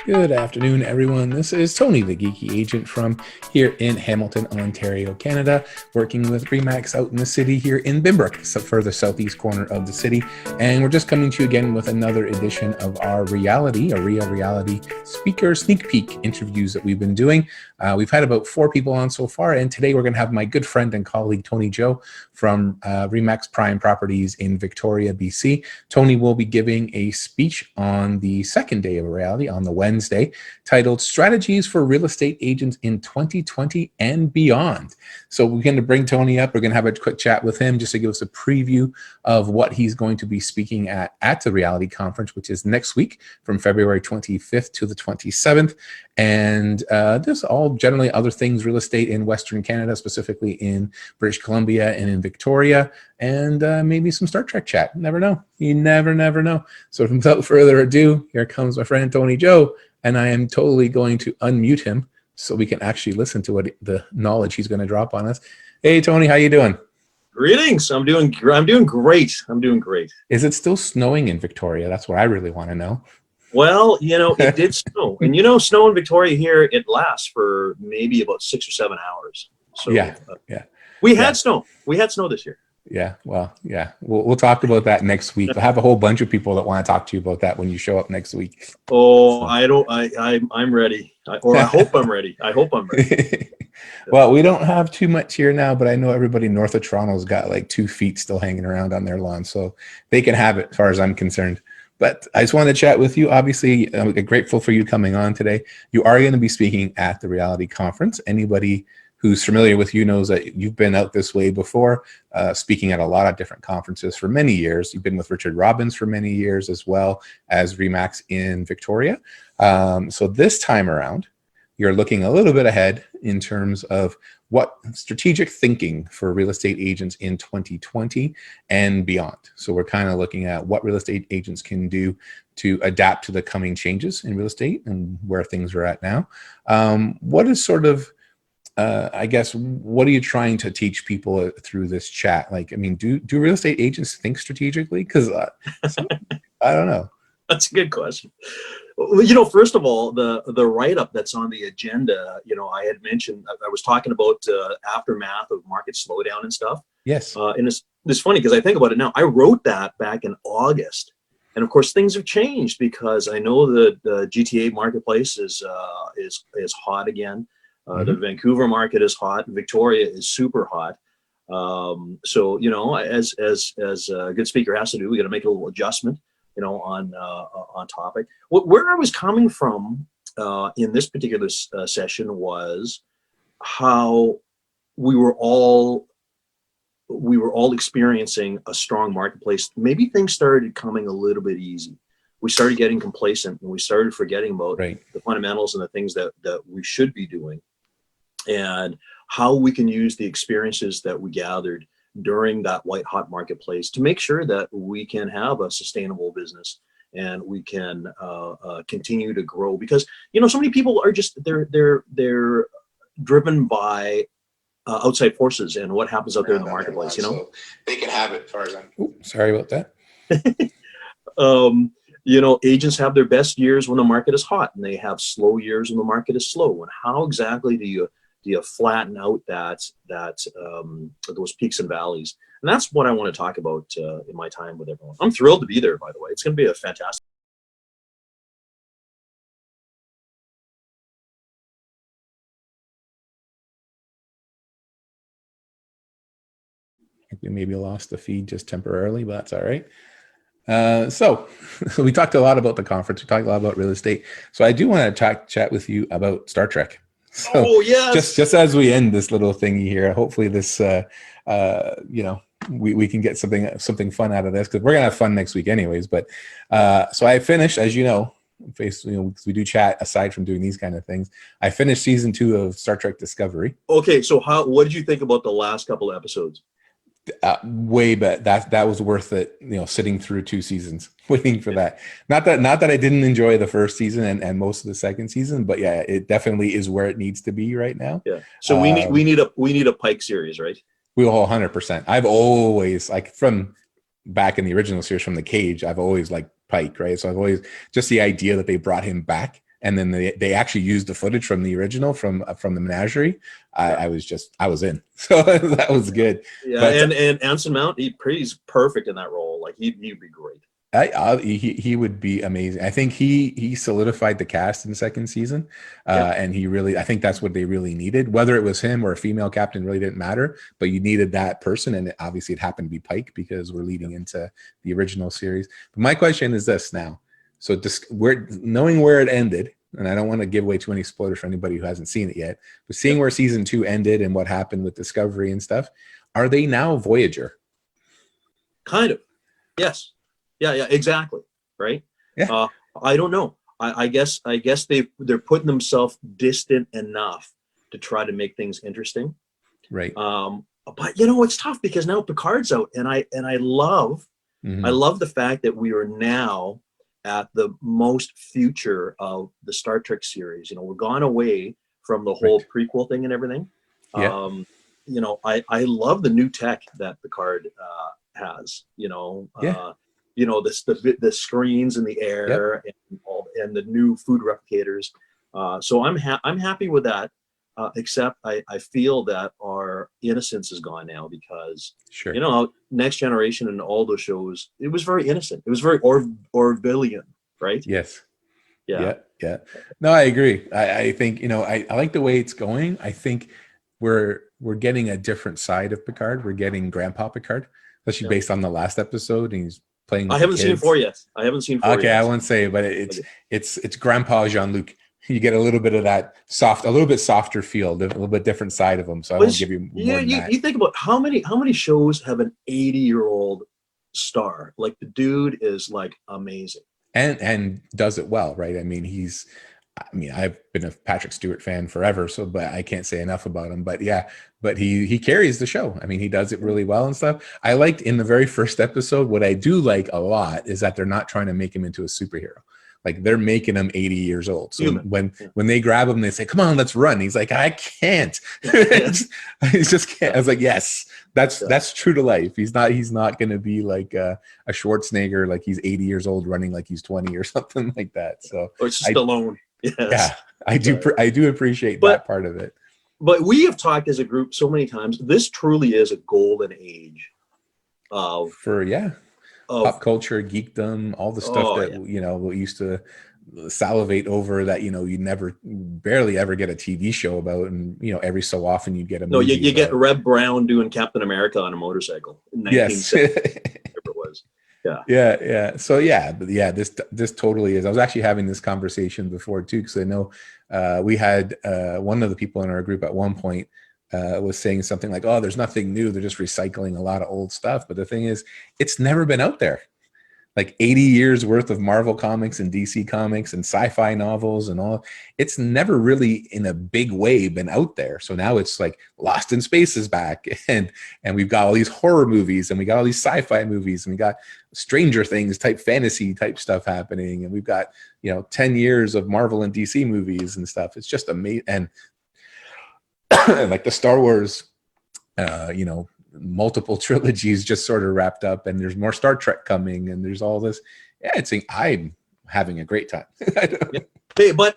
Good afternoon, everyone. This is Tony, the Geeky Agent from here in Hamilton, Ontario, Canada, working with Remax out in the city here in Bimbrook, so further southeast corner of the city. And we're just coming to you again with another edition of our OREA Reality speaker sneak peek interviews that we've been doing. We've had about 4 people on so far, and today we're going to have my good friend and colleague, Tony Joe, from Remax Prime Properties in Victoria, BC. Tony will be giving a speech on the second day of Reality, on the Wednesday, titled Strategies for Real Estate Agents in 2020 and Beyond. So we're going to bring Tony up. We're going to have a quick chat with him just to give us a preview of what he's going to be speaking at the Reality Conference, which is next week from February 25th to the 27th. And there's all generally other things, real estate in Western Canada, specifically in British Columbia and in Victoria, and maybe some Star Trek chat. Never know. You never know. So without further ado, here comes my friend Tony Joe, and I am totally going to unmute him so we can actually listen to what the knowledge he's going to drop on us. Hey, Tony, how you doing? Greetings. I'm doing great. Is it still snowing in Victoria? That's what I really want to know. Well, it did snow. And snow in Victoria here, it lasts for maybe about 6 or 7 hours. So yeah. We had snow. We had snow this year. Yeah, well, yeah, we'll talk about that next week. I have a whole bunch of people that want to talk to you about that when you show up next week. Oh, so. I'm ready. I hope I'm ready. Well, we don't have too much here now, but I know everybody north of Toronto's got like 2 feet still hanging around on their lawn, so they can have it as far as I'm concerned. But I just wanted to chat with you. Obviously, I'm grateful for you coming on today. You are going to be speaking at the Reality Conference. Anybody who's familiar with you knows that you've been out this way before, speaking at a lot of different conferences for many years. You've been with Richard Robbins for many years, as well as Remax in Victoria. So this time around, you're looking a little bit ahead in terms of what strategic thinking for real estate agents in 2020 and beyond. So we're kind of looking at what real estate agents can do to adapt to the coming changes in real estate and where things are at now. What is sort of I guess, what are you trying to teach people through this chat? Like, I mean, do real estate agents think strategically? Because I don't know. That's a good question. Well, first of all, the write-up that's on the agenda, I had mentioned, I was talking about aftermath of market slowdown and stuff. Yes. And it's funny because I think about it now. I wrote that back in August. And of course, things have changed because I know the GTA marketplace is hot again. The Vancouver market is hot. Victoria is super hot. So as a good speaker has to do, we got to make a little adjustment, on topic. Where I was coming from in this particular session was how we were all experiencing a strong marketplace. Maybe things started coming a little bit easy. We started getting complacent and we started forgetting about the fundamentals and the things that we should be doing, and how we can use the experiences that we gathered during that white hot marketplace to make sure that we can have a sustainable business and we can continue to grow. Because so many people are just they're driven by outside forces and what happens out there in the marketplace. So they can have it as far as I'm. Sorry about that. Agents have their best years when the market is hot, and they have slow years when the market is slow. And how exactly do you flatten out those peaks and valleys? And that's what I want to talk about in my time with everyone. I'm thrilled to be there, by the way. It's going to be a fantastic. We maybe lost the feed just temporarily, but that's all right. So we talked a lot about the conference. We talked a lot about real estate. So I do want to chat with you about Star Trek. So yes. Just as we end this little thingy here, hopefully this, we can get something fun out of this, because we're gonna have fun next week anyways. But so I finished, as you know, because we do chat aside from doing these kind of things. I finished season 2 of Star Trek Discovery. Okay, so what did you think about the last couple of episodes? Way bet that was worth it, sitting through 2 seasons waiting for that. Not that I didn't enjoy the first season and most of the second season, but yeah, it definitely is where it needs to be right now. Yeah. So we need a Pike series, right? We will 100%. I've always, like, from back in the original series from The Cage, I've always liked Pike, right? So I've always, just the idea that they brought him back and then they actually used the footage from the original from the menagerie. I was in. So that was good. Yeah, but, and Anson Mount, he's perfect in that role. Like he'd be great. He would be amazing. I think he solidified the cast in the second season, and I think that's what they really needed. Whether it was him or a female captain really didn't matter, but you needed that person, and obviously it happened to be Pike because we're leading into the original series. But my question is this now: so knowing where it ended, and I don't want to give away too many spoilers for anybody who hasn't seen it yet, but seeing where season 2 ended and what happened with Discovery and stuff, are they now Voyager? Kind of, yes. Yeah, exactly. Right. Yeah. I don't know. I guess they're putting themselves distant enough to try to make things interesting. Right. But it's tough because now Picard's out, and I love the fact that we are now at the most future of the Star Trek series. We're gone away from the whole prequel thing and everything. Yeah. I love the new tech that Picard has. The screens in the air and the new food replicators. So I'm happy with that. Except I feel that our innocence is gone now because Next Generation and all those shows, it was very innocent. It was very Orwellian, right? Yes. Yeah. No, I agree. I think I like the way it's going. I think we're getting a different side of Picard. We're getting Grandpa Picard, especially based on the last episode, and he's playing with I haven't seen 4 yet. Okay, I won't say, but it's Grandpa Jean-Luc. You get a little bit of that a little bit softer feel, a little bit different side of him. So I won't give you more than that. You think about how many shows have an 80-year-old star? Like the dude is like amazing. And does it well, right? I've been a Patrick Stewart fan forever, but I can't say enough about him. But he carries the show. He does it really well and stuff. I liked in the very first episode, what I do like a lot is that they're not trying to make him into a superhero. Like they're making him 80 years old. So when they grab him, they say, "Come on, let's run." He's like, "I can't." He just can't. I was like, "Yes, that's true to life." He's not going to be like a Schwarzenegger, like he's 80 years old running like he's 20 or something like that. So or it's just alone. Yes. Yeah, I do appreciate that part of it. But we have talked as a group so many times. This truly is a golden age of pop culture, geekdom, all the stuff we used to salivate over that you barely ever get a TV show about, and every so often you get a movie. You get Reb Brown doing Captain America on a motorcycle in 1970, whatever it was. Yeah. So this totally is. I was actually having this conversation before too, because I know we had one of the people in our group at one point was saying something like, "Oh, there's nothing new. They're just recycling a lot of old stuff." But the thing is, it's never been out there. Like 80 years worth of Marvel comics and DC comics and sci-fi novels and all. It's never really in a big way been out there. So now it's like Lost in Space is back, and we've got all these horror movies, and we got all these sci-fi movies, and we got Stranger Things type fantasy type stuff happening, and we've got 10 years of Marvel and DC movies and stuff. It's just amazing. And like the Star Wars multiple trilogies just sort of wrapped up, and there's more Star Trek coming, and there's all this. I'm having a great time. Hey, but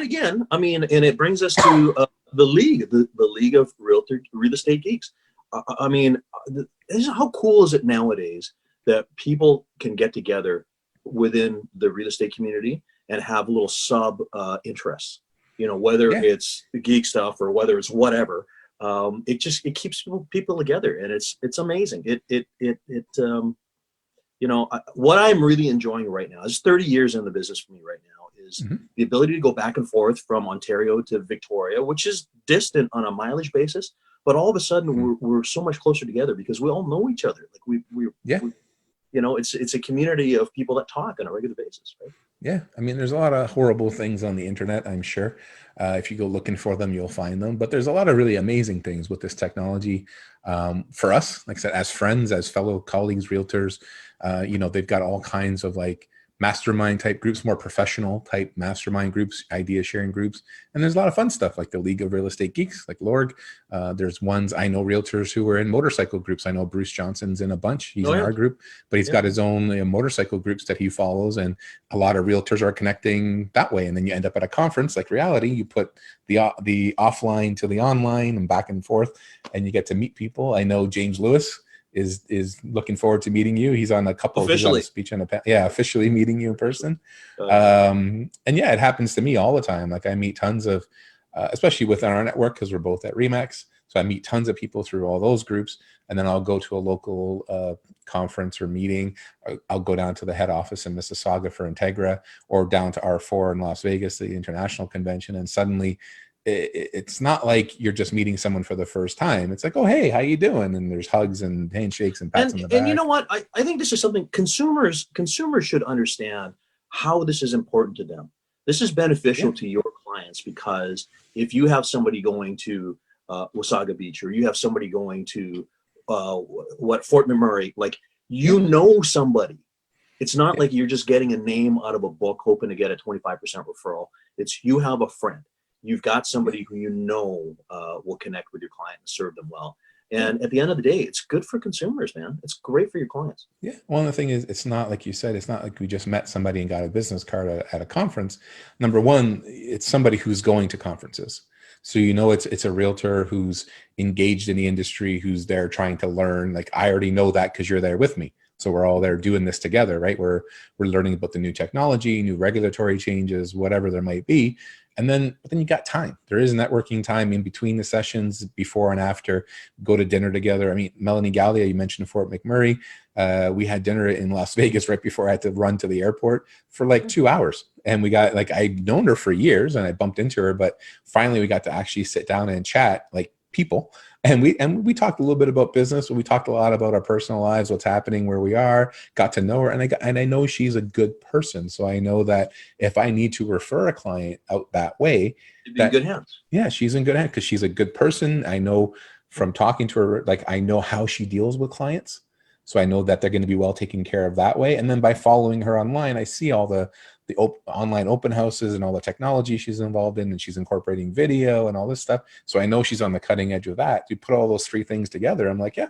again, and it brings us to the league, the League of Real Estate Geeks. How cool is it nowadays that people can get together within the real estate community and have little sub interests, whether it's the geek stuff or whether it's whatever. It keeps people together, and it's amazing. What I'm really enjoying right now is 30 years in the business for me right now is the ability to go back and forth from Ontario to Victoria, which is distant on a mileage basis, but all of a sudden we're so much closer together because we all know each other. Like it's a community of people that talk on a regular basis, right? Yeah, there's a lot of horrible things on the internet, I'm sure. If you go looking for them, you'll find them. But there's a lot of really amazing things with this technology. For us, like I said, as friends, as fellow colleagues, realtors, they've got all kinds of like mastermind type groups, more professional type mastermind groups, idea sharing groups. And there's a lot of fun stuff like the League of Real Estate Geeks, like Lorg. There's ones, I know realtors who are in motorcycle groups. I know Bruce Johnson's in a bunch. He's in our group, but he's got his own motorcycle groups that he follows. And a lot of realtors are connecting that way. And then you end up at a conference like Reality. You put the offline to the online and back and forth, and you get to meet people. I know James Lewis is looking forward to meeting you. He's on a couple officially. He's on a speech on a officially meeting you in person. And yeah, it happens to me all the time. Like I meet tons of, especially within our network, because we're both at REMAX. So I meet tons of people through all those groups, and then I'll go to a local conference or meeting. I'll go down to the head office in Mississauga for Integra, or down to R4 in Las Vegas, the international convention, and suddenly it's not like you're just meeting someone for the first time. It's like, oh, hey, how you doing? And there's hugs and handshakes and pats on the back. And you know what? I think this is something consumers should understand how this is important to them. This is beneficial to your clients, because if you have somebody going to Wasaga Beach, or you have somebody going to Fort McMurray, like, you know somebody. It's not like you're just getting a name out of a book hoping to get a 25% referral. It's you have a friend. You've got somebody who you know will connect with your client and serve them well. And at the end of the day, it's good for consumers, man. It's great for your clients. Yeah. Well, the thing is, it's not like you said, it's not like we just met somebody and got a business card at a conference. Number one, it's somebody who's going to conferences. So, you know, it's a realtor who's engaged in the industry, who's there trying to learn. Like, I already know that because you're there with me. So we're all there doing this together, right? We're learning about the new technology, new regulatory changes, whatever there might be. And then you got time. There is networking time in between the sessions, before and after. Go to dinner together. I mean, Melanie Gallia, you mentioned Fort McMurray. We had dinner in Las Vegas right before I had to run to the airport for like 2 hours. And we got, like, I'd known her for years and I bumped into her, but finally we got to actually sit down and chat like people. And we talked a little bit about business. We talked a lot about our personal lives, what's happening, where we are, got to know her. And I know she's a good person. So I know that if I need to refer a client out that way, it'd be in good hands. Yeah, she's in good hands because she's a good person. I know from talking to her, like, I know how she deals with clients. So I know that they're going to be well taken care of that way. And then by following her online, I see all the online open houses and all the technology she's involved in, and she's incorporating video and all this stuff. So I know she's on the cutting edge of that. You put all those three things together, I'm like, yeah,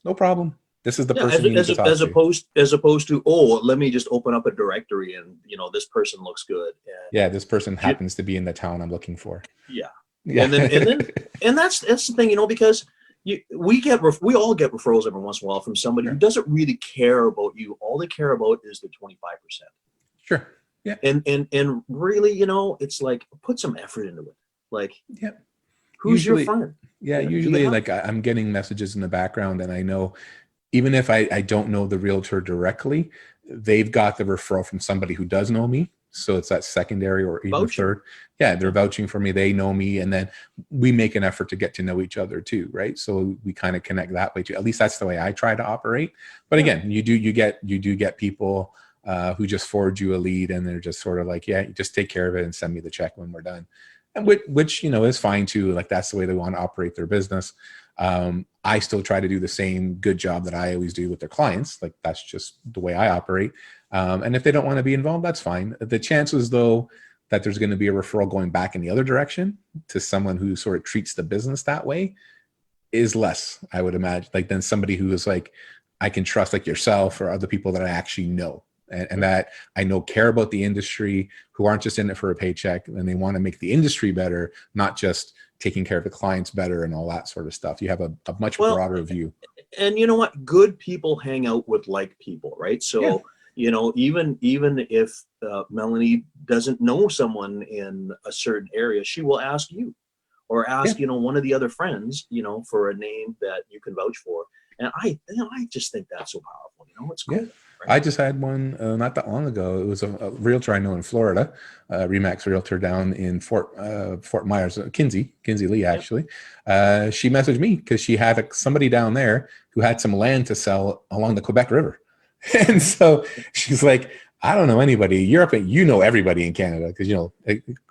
no problem. This is the person you need to talk to. As opposed to, oh, let me just open up a directory and, you know, this person looks good. And yeah, this person happens to be in the town I'm looking for. Yeah. And that's the thing, you know, because we all get referrals every once in a while from somebody who doesn't really care about you. All they care about is the 25%. Sure. Yeah. And really, you know, it's like, put some effort into it. Like, who's your friend? Yeah. Usually, like, I'm getting messages in the background, and I know, even if I don't know the realtor directly, they've got the referral from somebody who does know me. So it's that secondary or even third. Yeah, they're vouching for me. They know me. And then we make an effort to get to know each other too, right? So we kind of connect that way too. At least that's the way I try to operate. But again, you do get people who just forward you a lead, and they're just sort of like, yeah, you just take care of it and send me the check when we're done. And which, you know, is fine too. Like, that's the way they want to operate their business. I still try to do the same good job that I always do with their clients. Like, that's just the way I operate. And if they don't want to be involved, that's fine. The chances, though, that there's going to be a referral going back in the other direction to someone who sort of treats the business that way is less, I would imagine, like, than somebody who is like, I can trust, like yourself or other people that I actually know. And that I know care about the industry, who aren't just in it for a paycheck, and they want to make the industry better, not just taking care of the clients better and all that sort of stuff. You have a much broader view. And you know what? Good people hang out with like people, right? So, you know, even if Melanie doesn't know someone in a certain area, she will ask you, or ask, you know, one of the other friends, you know, for a name that you can vouch for. And I just think that's so powerful. You know, it's cool. Yeah. I just had one not that long ago. It was a realtor I know in Florida, REMAX realtor down in Fort Myers, Kinsey Lee, actually. She messaged me because she had somebody down there who had some land to sell along the Quebec River. And so she's like, I don't know anybody. Europe, you know everybody in Canada, because, you know,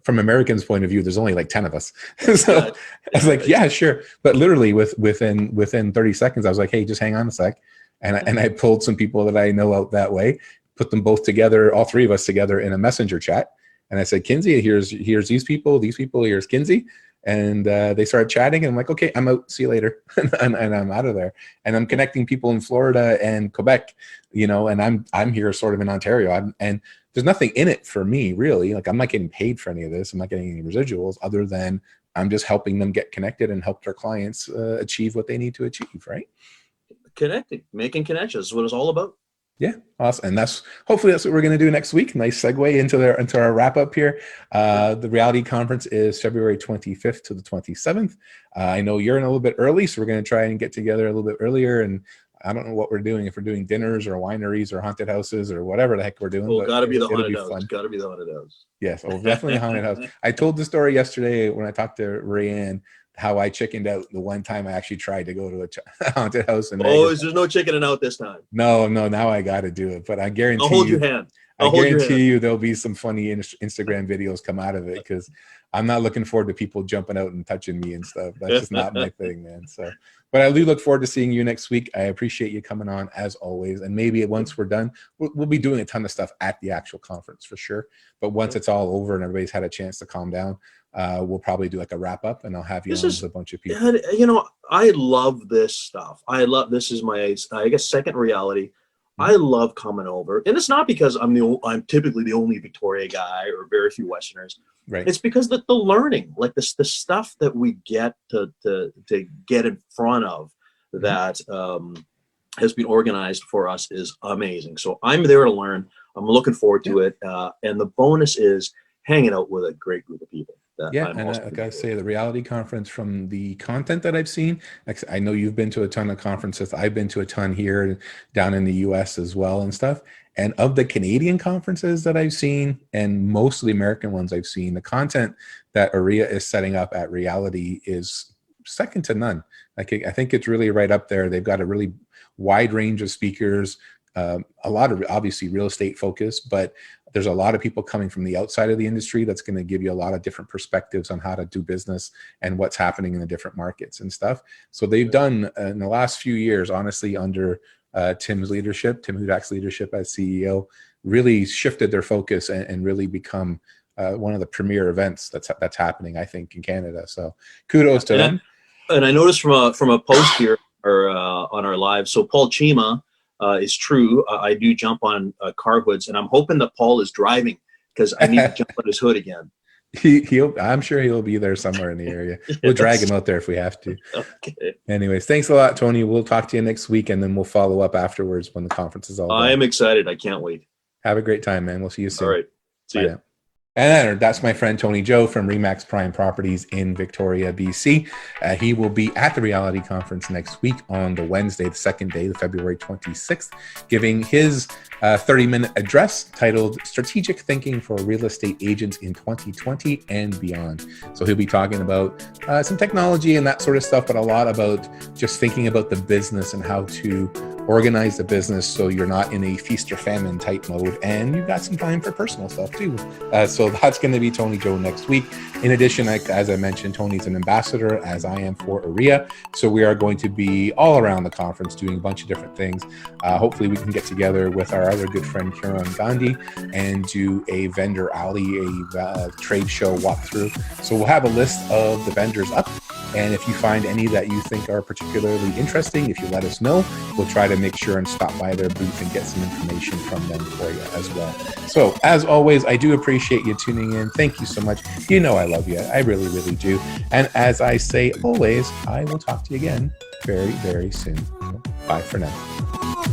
from Americans' point of view, there's only like 10 of us. So I was like, yeah, sure. But literally within 30 seconds, I was like, hey, just hang on a sec. And I pulled some people that I know out that way, put them both together, all three of us together in a messenger chat. And I said, Kinsey, here's these people, here's Kinsey. And they started chatting, and I'm like, okay, I'm out. See you later. and I'm out of there. And I'm connecting people in Florida and Quebec, you know, and I'm here sort of in Ontario. And there's nothing in it for me, really. Like, I'm not getting paid for any of this. I'm not getting any residuals other than I'm just helping them get connected and help their clients achieve what they need to achieve, right? Connecting, making connections is what it's all about. Yeah, awesome. And hopefully that's what we're going to do next week. Nice segue into our wrap up here. The Reality Conference is February 25th to the 27th. I know you're in a little bit early, so we're going to try and get together a little bit earlier. And I don't know what we're doing, if we're doing dinners or wineries or haunted houses or whatever the heck we're doing. Well, got to be the haunted house. Got to be the haunted house. Yes, well, definitely a haunted house. I told the story yesterday when I talked to Rayanne, how I chickened out the one time I actually tried to go to a haunted house. And there's no chickening out this time. No, now I got to do it. But I guarantee I'll hold your hand. I guarantee you there'll be some funny Instagram videos come out of it, because I'm not looking forward to people jumping out and touching me and stuff. That's just not my thing, man. So, but I do look forward to seeing you next week. I appreciate you coming on as always. And maybe once we're done, we'll be doing a ton of stuff at the actual conference for sure. But once it's all over and everybody's had a chance to calm down, we'll probably do like a wrap up, and I'll have you on with a bunch of people. You know, I love this stuff. This is my, I guess, second reality. I love coming over, and it's not because I'm typically the only Victoria guy or very few Westerners. Right. It's because the learning, like the stuff that we get to get in front of that has been organized for us is amazing. So I'm there to learn. I'm looking forward to it, and the bonus is hanging out with a great group of people. Yeah, and I gotta say, the Reality Conference, from the content that I've seen, I know you've been to a ton of conferences. I've been to a ton here down in the US as well and stuff. And of the Canadian conferences that I've seen, and most of the American ones I've seen, the content that OREA is setting up at Reality is second to none. Like, I think it's really right up there. They've got a really wide range of speakers, a lot of obviously real estate focus, but there's a lot of people coming from the outside of the industry that's going to give you a lot of different perspectives on how to do business and what's happening in the different markets and stuff. So they've done in the last few years, honestly, under Tim Hudak's leadership as CEO, really shifted their focus and really become one of the premier events that's happening, I think, in Canada. So kudos to them. And I noticed from a post here or on our live, so Paul Chima, is true. I do jump on car hoods, and I'm hoping that Paul is driving, because I need to jump on his hood again. I'm sure he'll be there somewhere in the area. We'll drag him out there if we have to. Okay. Anyways, thanks a lot, Tony. We'll talk to you next week, and then we'll follow up afterwards when the conference is all done. I am excited. I can't wait. Have a great time, man. We'll see you soon. All right. See you. And that's my friend Tony Joe from RE/MAX Prime Properties in Victoria, BC. He will be at the Reality Conference next week on the Wednesday, the second day, the February 26th, giving his 30-minute address titled Strategic Thinking for Real Estate Agents in 2020 and Beyond. So he'll be talking about some technology and that sort of stuff, but a lot about just thinking about the business and how to organize the business so you're not in a feast or famine type mode, and you've got some time for personal stuff too. So that's going to be Tony Joe next week. In addition, as I mentioned, Tony's an ambassador, as I am, for OREA. So we are going to be all around the conference doing a bunch of different things. Hopefully we can get together with our other good friend Kiran Gandhi and do a vendor alley, a trade show walkthrough. So we'll have a list of the vendors up. And if you find any that you think are particularly interesting, if you let us know, we'll try to make sure and stop by their booth and get some information from them for you as well. So as always, I do appreciate you tuning in. Thank you so much. You know I love you. I really, really do. And as I say always, I will talk to you again very, very soon. Bye for now.